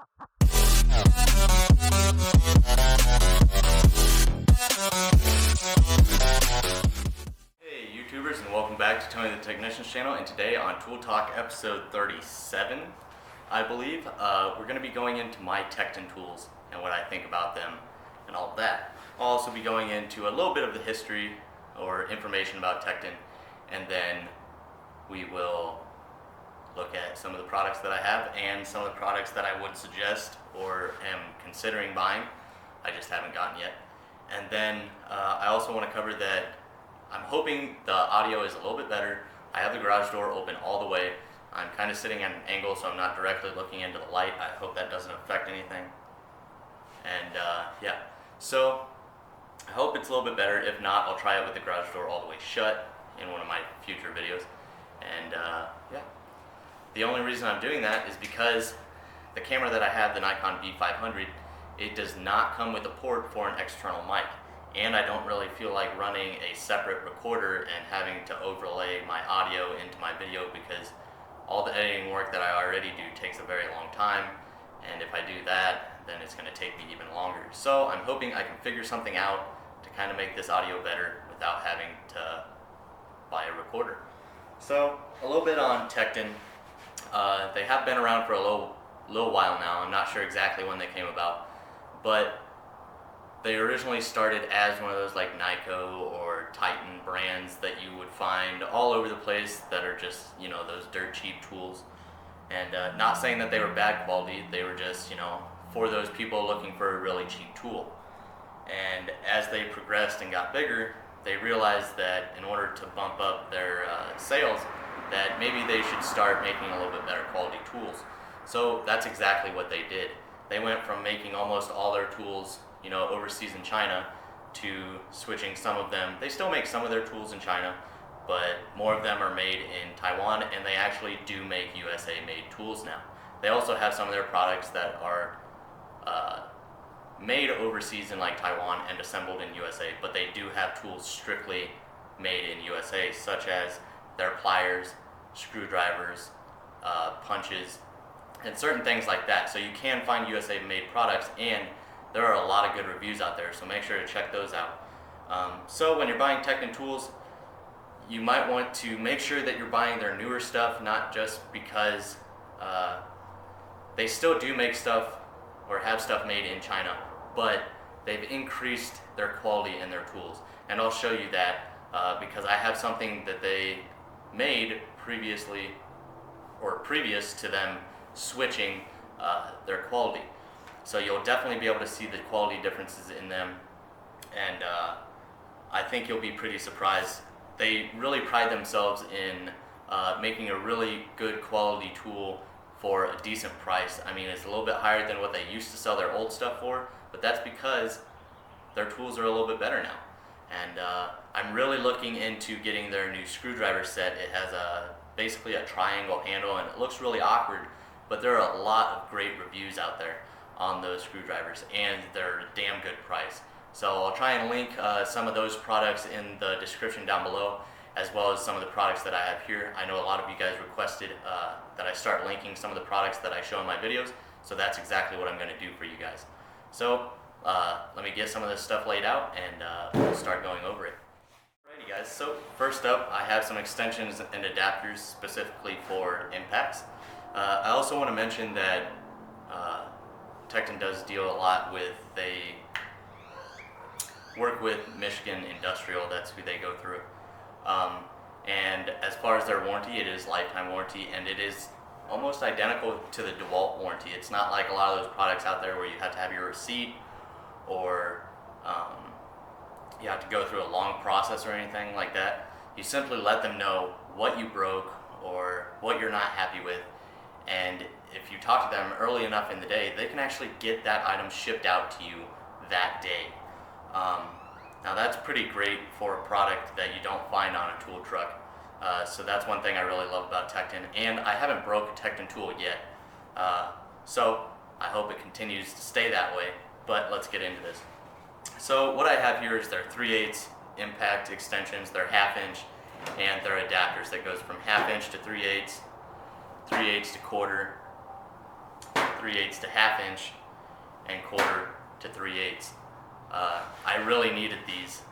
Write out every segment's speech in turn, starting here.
Hey YouTubers, and welcome back to Tony the Technician's channel. And today on Tool Talk episode 37, I believe, we're going to be going into my Tekton tools and what I think about them and all of that. I'll also be going into a little bit of the history or information about Tekton, and then we will look at some of the products that I have and some of the products that I would suggest or am considering buying. I just haven't gotten yet. And then I also want to cover that I'm hoping the audio is a little bit better. I have the garage door open all the way. I'm kind of sitting at an angle, so I'm not directly looking into the light. I hope that doesn't affect anything. And yeah, so I hope it's a little bit better. If not, I'll try it with the garage door all the way shut in one of my future videos. And yeah, the only reason I'm doing that is because the camera that I have, the Nikon V500, it does not come with a port for an external mic. And I don't really feel like running a separate recorder and having to overlay my audio into my video, because all the editing work that I already do takes a very long time, and if I do that, then it's going to take me even longer. So I'm hoping I can figure something out to kind of make this audio better without having to buy a recorder. So a little bit on Tekton. They have been around for a little while now. I'm not sure exactly when they came about, but they originally started as one of those like Nyko or Titan brands that you would find all over the place that are just, you know, those dirt cheap tools. And not saying that they were bad quality, they were just, you know, for those people looking for a really cheap tool. And as they progressed and got bigger, they realized that in order to bump up their sales, that maybe they should start making a little bit better quality tools. So that's exactly what they did. They went from making almost all their tools, you know, overseas in China, to switching some of them. They still make some of their tools in China, but more of them are made in Taiwan, and they actually do make USA made tools now. They also have some of their products that are made overseas in like Taiwan and assembled in USA, but they do have tools strictly made in USA, such as their pliers, screwdrivers, punches, and certain things like that. So you can find USA made products, and there are a lot of good reviews out there, so make sure to check those out. So when you're buying Tekton tools, you might want to make sure that you're buying their newer stuff, not just because they still do make stuff or have stuff made in China, but they've increased their quality in their tools. And I'll show you that because I have something that they made previously, or previous to them switching their quality. So you'll definitely be able to see the quality differences in them, and I think you'll be pretty surprised. They really pride themselves in making a really good quality tool for a decent price. I mean, it's a little bit higher than what they used to sell their old stuff for, but that's because their tools are a little bit better now. And I'm really looking into getting their new screwdriver set. It has basically a triangle handle, and it looks really awkward, but there are a lot of great reviews out there on those screwdrivers, and they're a damn good price. So I'll try and link some of those products in the description down below, as well as some of the products that I have here. I know a lot of you guys requested that I start linking some of the products that I show in my videos, so that's exactly what I'm going to do for you guys. So let me get some of this stuff laid out, and we'll start going over it. Alrighty guys, so first up I have some extensions and adapters specifically for impacts. I also want to mention that Tekton does deal a lot with, they work with Michigan Industrial, that's who they go through. And as far as their warranty, it is lifetime warranty, and it is almost identical to the DeWalt warranty. It's not like a lot of those products out there where you have to have your receipt, or you have to go through a long process or anything like that. You simply let them know what you broke or what you're not happy with, and if you talk to them early enough in the day, they can actually get that item shipped out to you that day. Now that's pretty great for a product that you don't find on a tool truck. So that's one thing I really love about Tekton, and I haven't broke a Tekton tool yet. So I hope it continues to stay that way, but let's get into this. So what I have here is their 3/8 impact extensions, their 1/2 inch, and their adapters that goes from 1/2 inch to 3/8, 3/8 to 1/4, 3/8 to 1/2 inch and 1/4 to 3/8. I really needed these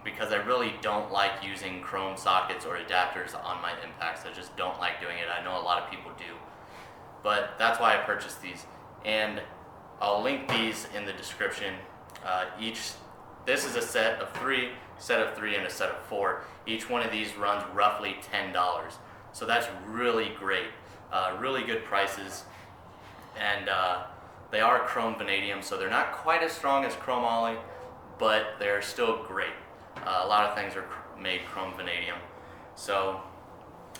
because I really don't like using chrome sockets or adapters on my impacts. I just don't like doing it. I know a lot of people do, but that's why I purchased these, and I'll link these in the description. This is a set of 3, and a set of 4. Each one of these runs roughly $10, so that's really great. Really good prices, and they are chrome vanadium, so they're not quite as strong as chromoly, but they're still great. A lot of things are made chrome vanadium, so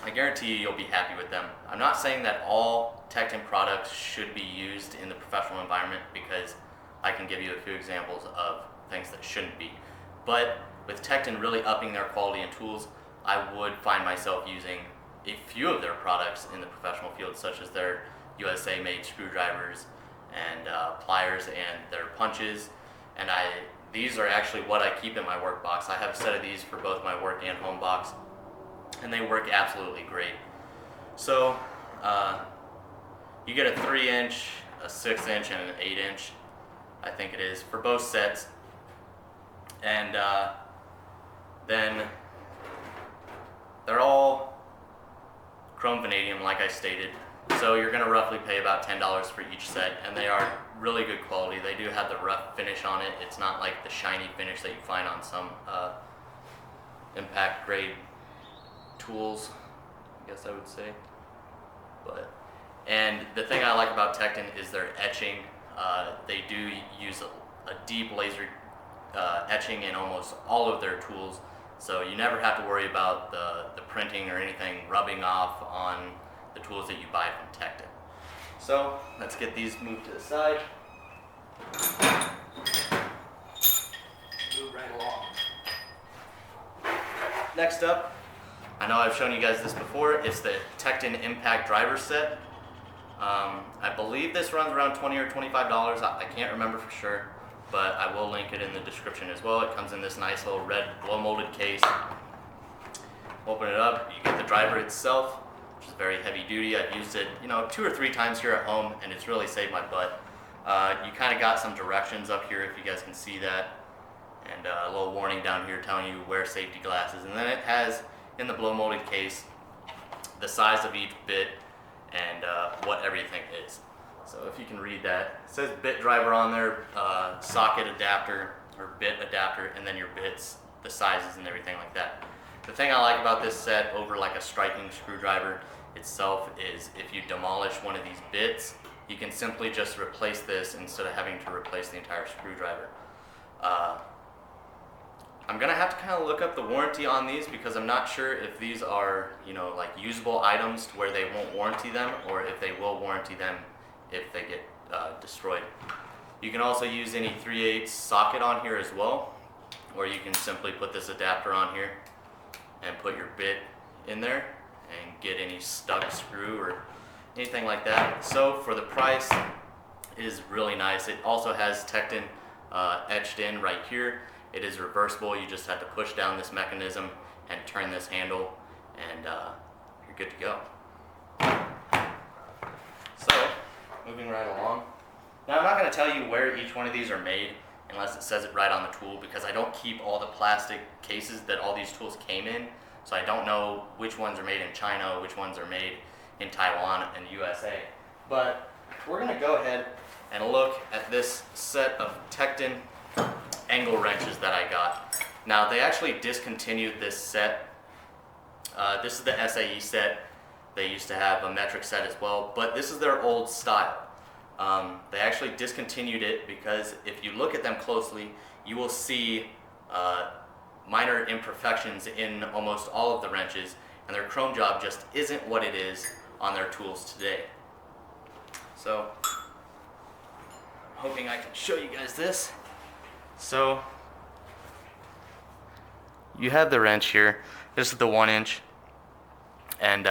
I guarantee you you'll be happy with them. I'm not saying that all Tekton products should be used in the professional environment, because I can give you a few examples of things that shouldn't be. But with Tekton really upping their quality and tools, I would find myself using a few of their products in the professional field, such as their USA made screwdrivers and pliers and their punches. And these are actually what I keep in my work box. I have a set of these for both my work and home box, and they work absolutely great. So you get a 3-inch, a 6-inch, and an 8-inch, I think it is, for both sets. And then they're all chrome vanadium, like I stated. So you're going to roughly pay about $10 for each set, and they are really good quality. They do have the rough finish on it. It's not like the shiny finish that you find on some impact grade tools, I guess I would say. And the thing I like about Tekton is their etching. They do use a deep laser etching in almost all of their tools, so you never have to worry about the printing or anything rubbing off on the tools that you buy from Tekton. So let's get these moved to the side. Move right along. Next up, I know I've shown you guys this before, it's the Tekton Impact Driver Set. I believe this runs around $20 or $25. I can't remember for sure, but I will link it in the description as well. It comes in this nice little red blow molded case. Open it up, you get the driver itself, which is very heavy duty. I've used it 2 or 3 times here at home, and it's really saved my butt. You kind of got some directions up here, if you guys can see that, and a little warning down here telling you wear safety glasses. And then it has, in the blow molded case, the size of each bit and what everything is. So if you can read that, it says bit driver on there, socket adapter or bit adapter, and then your bits, the sizes and everything like that. The thing I like about this set over like a striking screwdriver itself is if you demolish one of these bits, you can simply just replace this instead of having to replace the entire screwdriver. I'm gonna have to kind of look up the warranty on these, because I'm not sure if these are like usable items to where they won't warranty them, or if they will warranty them if they get destroyed. You can also use any 3/8 socket on here as well, or you can simply put this adapter on here and put your bit in there and get any stuck screw or anything like that. So for the price, it is really nice. It also has Tekton etched in right here. It is reversible. You just have to push down this mechanism and turn this handle, and you're good to go. So moving right along. Now I'm not going to tell you where each one of these are made unless it says it right on the tool, because I don't keep all the plastic cases that all these tools came in, so I don't know which ones are made in China, which ones are made in Taiwan and USA. But we're going to go ahead and look at this set of Tekton angle wrenches that I got. Now they actually discontinued this set. This is the SAE set. They used to have a metric set as well, but this is their old style. They actually discontinued it because if you look at them closely, you will see minor imperfections in almost all of the wrenches, and their chrome job just isn't what it is on their tools today. So, hoping I can show you guys this. So, you have the wrench here. This is the 1-inch, and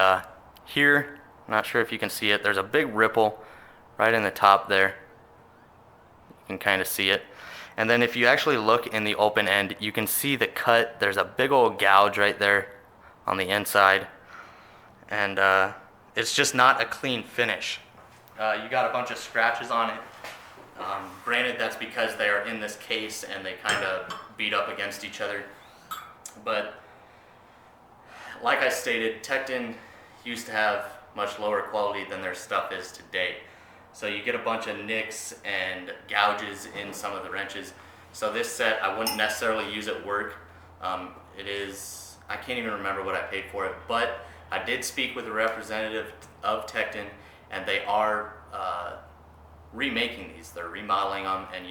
here, I'm not sure if you can see it, there's a big ripple right in the top there. You can kind of see it. And then if you actually look in the open end, you can see the cut. There's a big old gouge right there on the inside, and it's just not a clean finish. You got a bunch of scratches on it. Granted, that's because they are in this case and they kind of beat up against each other. But like I stated, Tekton used to have much lower quality than their stuff is today. So you get a bunch of nicks and gouges in some of the wrenches. So this set, I wouldn't necessarily use at work. I can't even remember what I paid for it, but I did speak with a representative of Tekton, and they are remaking these. They're remodeling them, and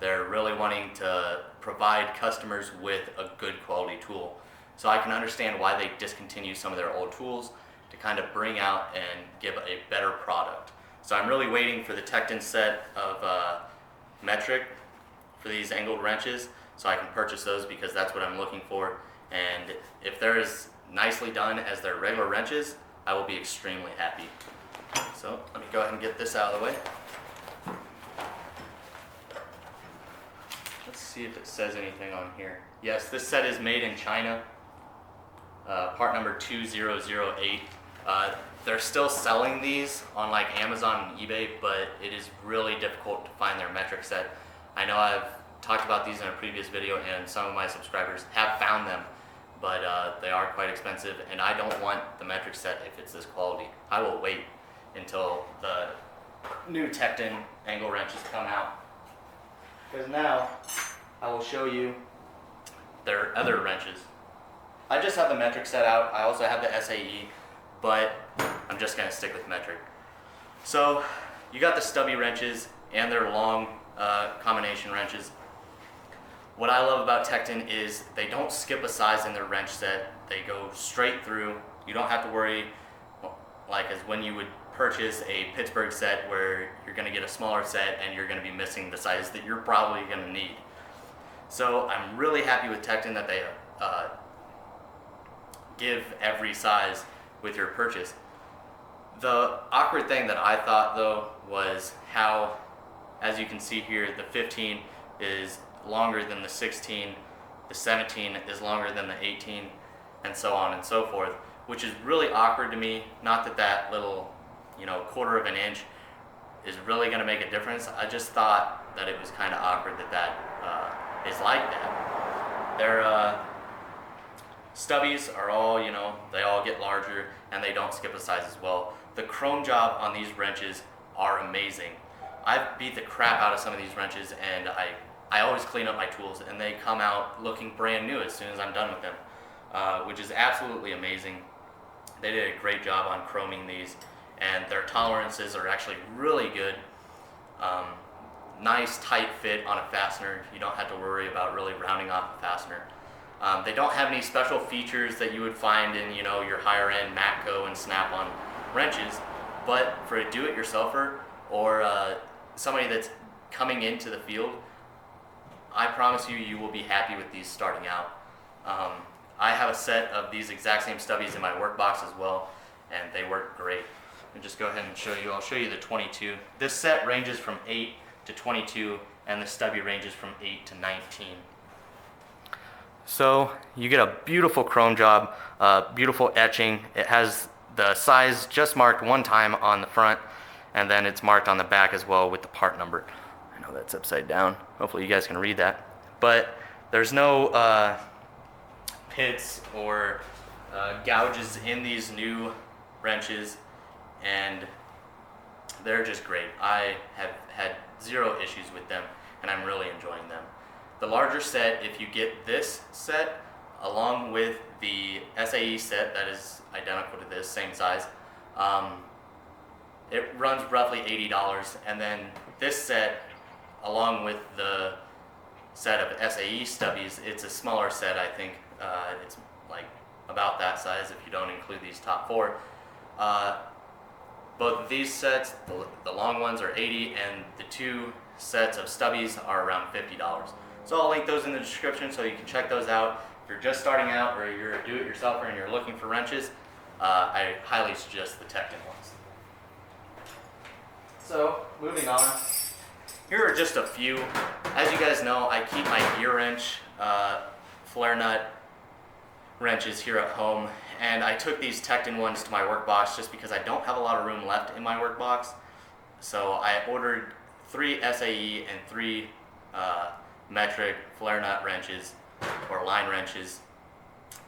they're really wanting to provide customers with a good quality tool. So I can understand why they discontinue some of their old tools to kind of bring out and give a better product. So I'm really waiting for the Tekton set of metric for these angled wrenches so I can purchase those, because that's what I'm looking for. And if they're as nicely done as their regular wrenches, I will be extremely happy. So let me go ahead and get this out of the way. Let's see if it says anything on here. Yes, this set is made in China. Part number 2008. They're still selling these on like Amazon and eBay, but it is really difficult to find their metric set. I know I've talked about these in a previous video, and some of my subscribers have found them, but they are quite expensive, and I don't want the metric set if it's this quality. I will wait until the new Tekton angle wrenches come out, because now I will show you their other wrenches. I just have the metric set out. I also have the SAE, but I'm just going to stick with metric. So you got the stubby wrenches and their long combination wrenches. What I love about Tekton is they don't skip a size in their wrench set. They go straight through. You don't have to worry like as when you would purchase a Pittsburgh set where you're going to get a smaller set and you're going to be missing the size that you're probably going to need. So I'm really happy with Tekton that they give every size with your purchase. The awkward thing that I thought though was how, as you can see here, the 15 is longer than the 16, the 17 is longer than the 18, and so on and so forth, which is really awkward to me. Not that that little, quarter of an inch is really going to make a difference. I just thought that it was kind of awkward that is like that. Their stubbies are all, they all get larger and they don't skip a size as well. The chrome job on these wrenches are amazing. I've beat the crap out of some of these wrenches, and I always clean up my tools and they come out looking brand new as soon as I'm done with them, which is absolutely amazing. They did a great job on chroming these, and their tolerances are actually really good. Nice tight fit on a fastener. You don't have to worry about really rounding off a fastener. They don't have any special features that you would find in your higher end Matco and Snap-on wrenches, but for a do-it-yourselfer or somebody that's coming into the field, I promise you will be happy with these starting out. I have a set of these exact same stubbies in my work box as well, and they work great. I'll just go ahead and show you. I'll show you the 22. This set ranges from 8 to 22, and the stubby ranges from 8 to 19. So you get a beautiful chrome job, beautiful etching. It has the size just marked one time on the front, and then it's marked on the back as well with the part number. I know that's upside down. Hopefully you guys can read that. But there's no pits or gouges in these new wrenches, and they're just great. I have had zero issues with them, and I'm really enjoying them. The larger set, if you get this set along with the SAE set that is identical to this, same size, it runs roughly $80, and then this set along with the set of SAE stubbies, it's a smaller set. I think it's like about that size if you don't include these top four. Both of these sets, the long ones are $80, and the two sets of stubbies are around $50. So I'll link those in the description so you can check those out. If you're just starting out or you're a do-it-yourselfer and you're looking for wrenches, I highly suggest the Tekton ones. So moving on, here are just a few. As you guys know, I keep my gear wrench, flare nut wrenches here at home, and I took these Tekton ones to my work box just because I don't have a lot of room left in my work box. So I ordered 3 SAE and 3 metric flare nut wrenches or line wrenches,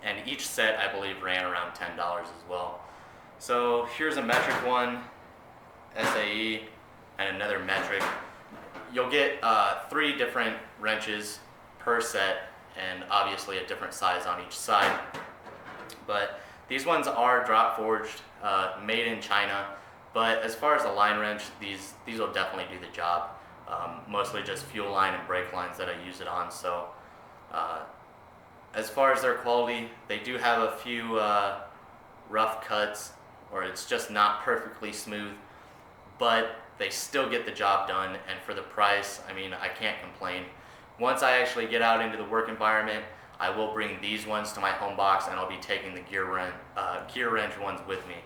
and each set I believe ran around $10 as well. So here's a metric one, SAE, and another metric. You'll get 3 different wrenches per set, and obviously a different size on each side. But these ones are drop forged, made in China. But as far as the line wrench, these will definitely do the job. Mostly just fuel line and brake lines that I use it on. So as far as their quality, they do have a few rough cuts, or it's just not perfectly smooth, but they still get the job done. And for the price, I mean, I can't complain. Once I actually get out into the work environment, I will bring these ones to my home box, and I'll be taking the gear wrench ones with me.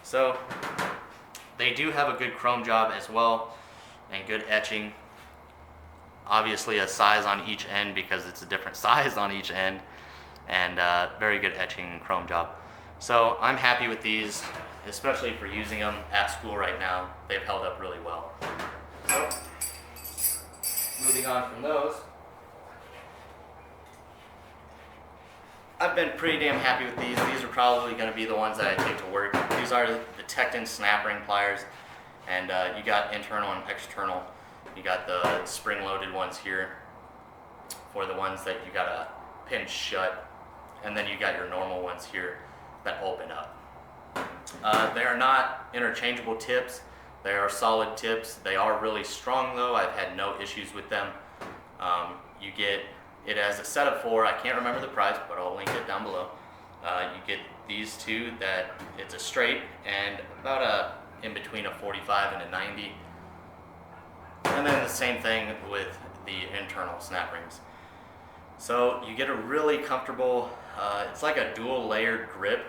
So they do have a good chrome job as well, and good etching. Obviously a size on each end because it's a different size on each end, and very good etching and chrome job. So I'm happy with these, especially for using them at school right now. They've held up really well. So moving on from those, I've been pretty damn happy with these. These are probably going to be the ones that I take to work. These are the Tekton snap ring pliers, and you got internal and external. You got the spring-loaded ones here for the ones that you got to pinch shut, and then you got your normal ones here that open up. They are not interchangeable tips. They are solid tips. They are really strong though. I've had no issues with them. You get it as a set of 4. I can't remember the price, but I'll link it down below. You get these 2 that it's a straight and about in between a 45 and a 90. And then the same thing with the internal snap rings. So you get a really comfortable, it's like a dual layered grip.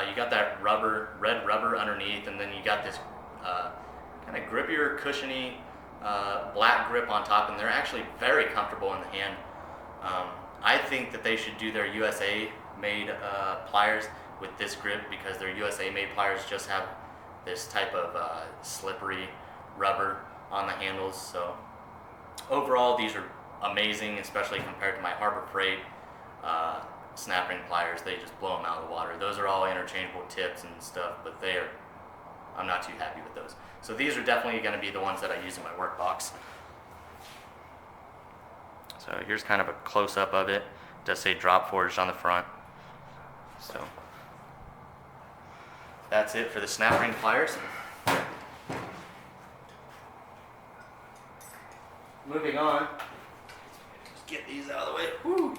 You got that red rubber underneath, and then you got this kind of grippier, cushiony black grip on top, and they're actually very comfortable in the hand. I think that they should do their USA made pliers with this grip, because their USA made pliers just have this type of slippery rubber on the handles. So overall, these are amazing, especially compared to my Harbor Freight snap ring pliers. They just blow them out of the water. Those are all interchangeable tips and stuff, but I'm not too happy with those. So these are definitely going to be the ones that I use in my work box. So here's kind of a close-up of it. It does say drop forged on the front. So that's it for the snap ring pliers. Moving on, just get these out of the way. Woo.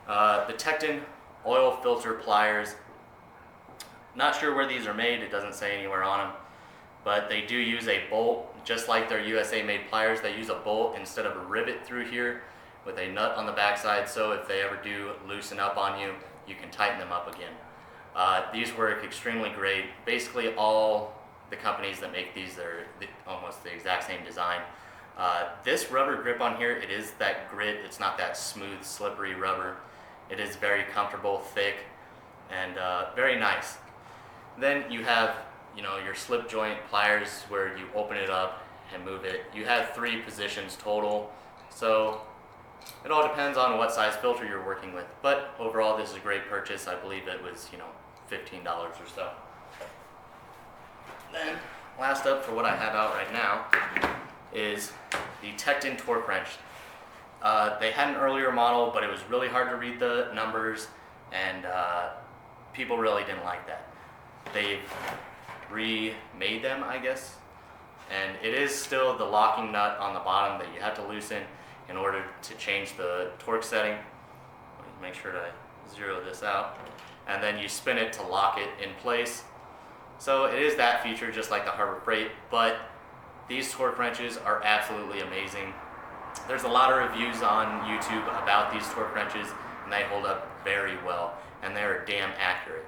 The Tekton oil filter pliers. Not sure where these are made, it doesn't say anywhere on them, but they do use a bolt, just like their USA made pliers. They use a bolt instead of a rivet through here with a nut on the backside, so if they ever do loosen up on you, you can tighten them up again. These work extremely great. Basically all the companies that make these, they're almost the exact same design. This rubber grip on here, it is that grit. It's not that smooth, slippery rubber. It is very comfortable, thick, and very nice. Then you have, your slip joint pliers where you open it up and move it. You have 3 positions total, so it all depends on what size filter you're working with. But overall, this is a great purchase. I believe it was, $15 or so. Then, last up for what I have out right now is the Tekton torque wrench. They had an earlier model, but it was really hard to read the numbers, and people really didn't like that. They've remade them, I guess, and it is still the locking nut on the bottom that you have to loosen in order to change the torque setting. Let me make sure to zero this out, and then you spin it to lock it in place. So it is that feature, just like the Harbor Freight, but these torque wrenches are absolutely amazing. There's a lot of reviews on YouTube about these torque wrenches, and they hold up very well, and they're damn accurate.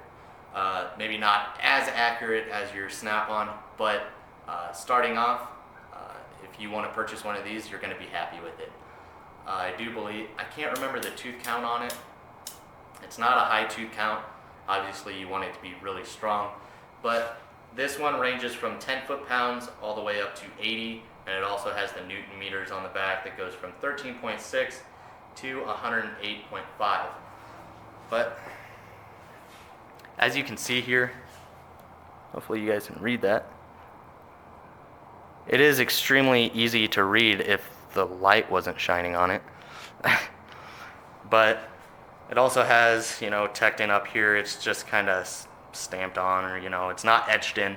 Maybe not as accurate as your Snap-on, but starting off, if you want to purchase one of these, you're going to be happy with it. I do believe, I can't remember the tooth count on it. It's not a high tooth count. Obviously you want it to be really strong, but This one ranges from 10 foot-pounds all the way up to 80, and it also has the Newton meters on the back that goes from 13.6 to 108.5. But as you can see here, hopefully you guys can read that. It is extremely easy to read if the light wasn't shining on it. But it also has, you know, Tekton up here. It's just kind of stamped on, or, you know, it's not etched in.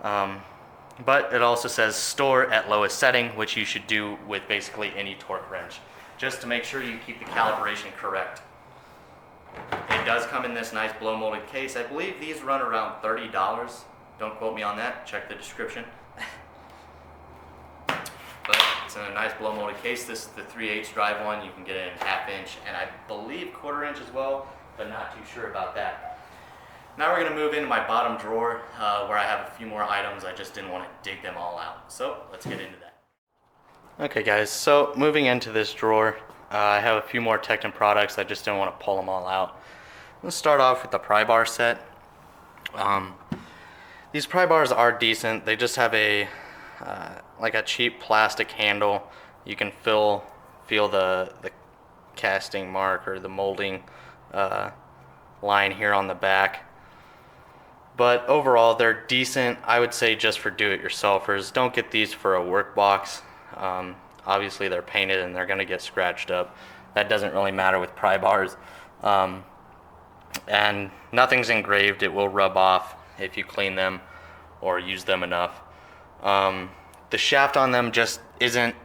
But it also says store at lowest setting, which you should do with basically any torque wrench, just to make sure you keep the calibration correct. It does come in this nice blow molded case. I believe these run around $30. Don't quote me on that, check the description. But it's in a nice blow molded case. This is the 3/8 drive one. You can get it in 1/2 inch and I believe 1/4 inch as well, but not too sure about that. Now we're going to move into my bottom drawer where I have a few more items. I just didn't want to dig them all out. So let's get into that. Okay guys, so moving into this drawer, I have a few more Tekton products. I just didn't want to pull them all out. Let's start off with the Pry Bar Set. These pry bars are decent. They just have a like a cheap plastic handle. You can feel the casting mark or the molding line here on the back. But overall, they're decent. I would say just for do-it-yourselfers. Don't get these for a work box. Obviously, they're painted and they're going to get scratched up. That doesn't really matter with pry bars. And nothing's engraved. It will rub off if you clean them or use them enough. The shaft on them just isn't,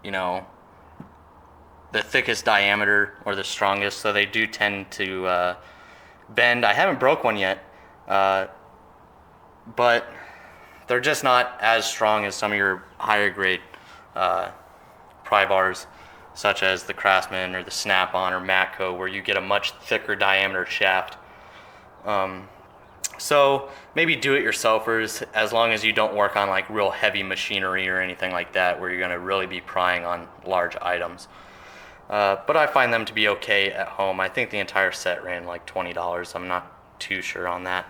you know, the thickest diameter or the strongest, so they do tend to bend. I haven't broke one yet, but they're just not as strong as some of your higher grade pry bars, such as the Craftsman or the Snap-on or Matco, where you get a much thicker diameter shaft. So maybe do-it-yourselfers, as long as you don't work on like real heavy machinery or anything like that, where you're going to really be prying on large items. But I find them to be okay at home. I think the entire set ran like $20. I'm not too sure on that.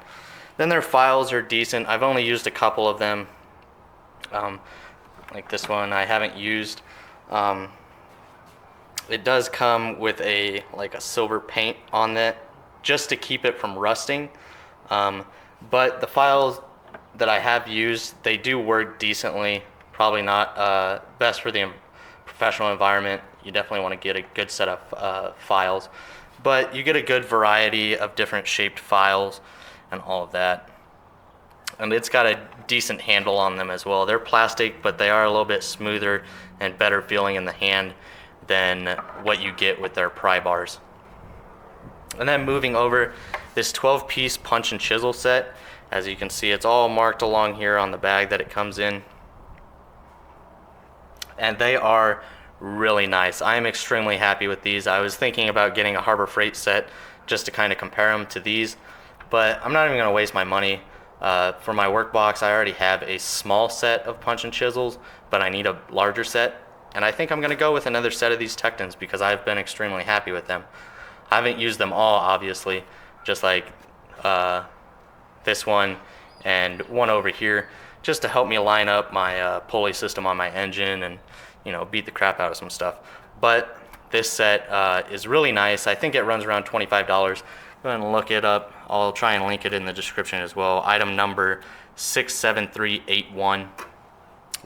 Then their files are decent. I've only used a couple of them. Like this one I haven't used. It does come with a silver paint on it just to keep it from rusting. But the files that I have used, they do work decently. Probably not best for the professional environment. You definitely want to get a good set of files. But you get a good variety of different shaped files and all of that. And it's got a decent handle on them as well. They're plastic, but they are a little bit smoother and better feeling in the hand than what you get with their pry bars. And then moving over, this 12-piece punch and chisel set. As you can see, it's all marked along here on the bag that it comes in. And they are really nice. I am extremely happy with these. I was thinking about getting a Harbor Freight set just to kind of compare them to these, but I'm not even going to waste my money. For my work box, I already have a small set of punch and chisels, but I need a larger set. And I think I'm going to go with another set of these Tektons because I've been extremely happy with them. I haven't used them all, obviously, just like this one and one over here, just to help me line up my pulley system on my engine and, you know, beat the crap out of some stuff. But this set is really nice. I think it runs around $25. Go ahead and look it up. I'll try and link it in the description as well. Item number 67381.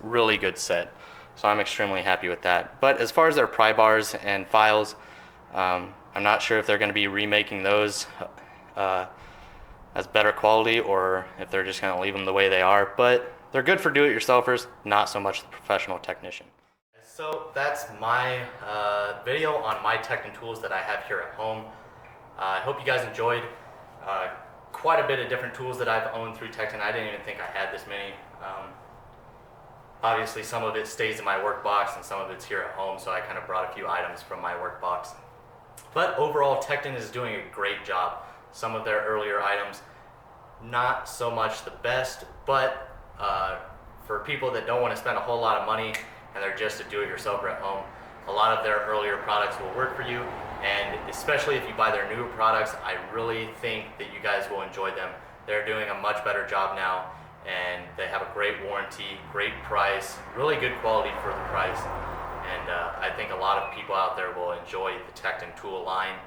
Really good set. So I'm extremely happy with that. But as far as their pry bars and files, I'm not sure if they're going to be remaking those as better quality or if they're just going to leave them the way they are. But they're good for do-it-yourselfers, not so much the professional technician. So that's my video on my Tekton tools that I have here at home. I hope you guys enjoyed. Quite a bit of different tools that I've owned through Tekton. I didn't even think I had this many. Obviously some of it stays in my work box and some of it's here at home, so I kind of brought a few items from my work box. But overall, Tekton is doing a great job. Some of their earlier items, not so much the best, but for people that don't want to spend a whole lot of money and they're just a do-it-yourselfer at home, a lot of their earlier products will work for you. And especially if you buy their newer products, I really think that you guys will enjoy them they're doing a much better job now, and they have a great warranty, great price, really good quality for the price. And I think a lot of people out there will enjoy the Tekton tool line.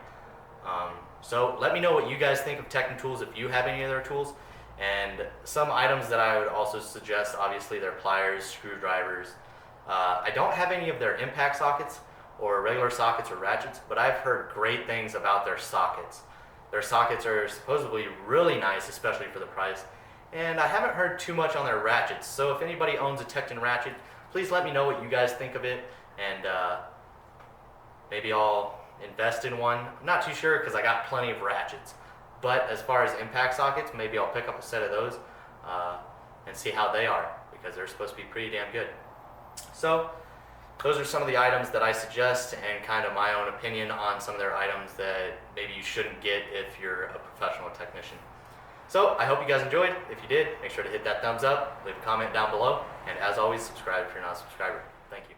So let me know what you guys think of Tekton tools, if you have any of their tools. And some items that I would also suggest, obviously, their pliers, screwdrivers. I don't have any of their impact sockets or regular sockets or ratchets, but I've heard great things about their sockets. Their sockets are supposedly really nice, especially for the price. And I haven't heard too much on their ratchets. So if anybody owns a Tekton ratchet, please let me know what you guys think of it, and maybe I'll invest in one. I'm not too sure because I got plenty of ratchets. But as far as impact sockets, maybe I'll pick up a set of those and see how they are, because they're supposed to be pretty damn good. So those are some of the items that I suggest, and kind of my own opinion on some of their items that maybe you shouldn't get if you're a professional technician. So I hope you guys enjoyed. If you did, make sure to hit that thumbs up, leave a comment down below, and as always, subscribe if you're not a subscriber. Thank you.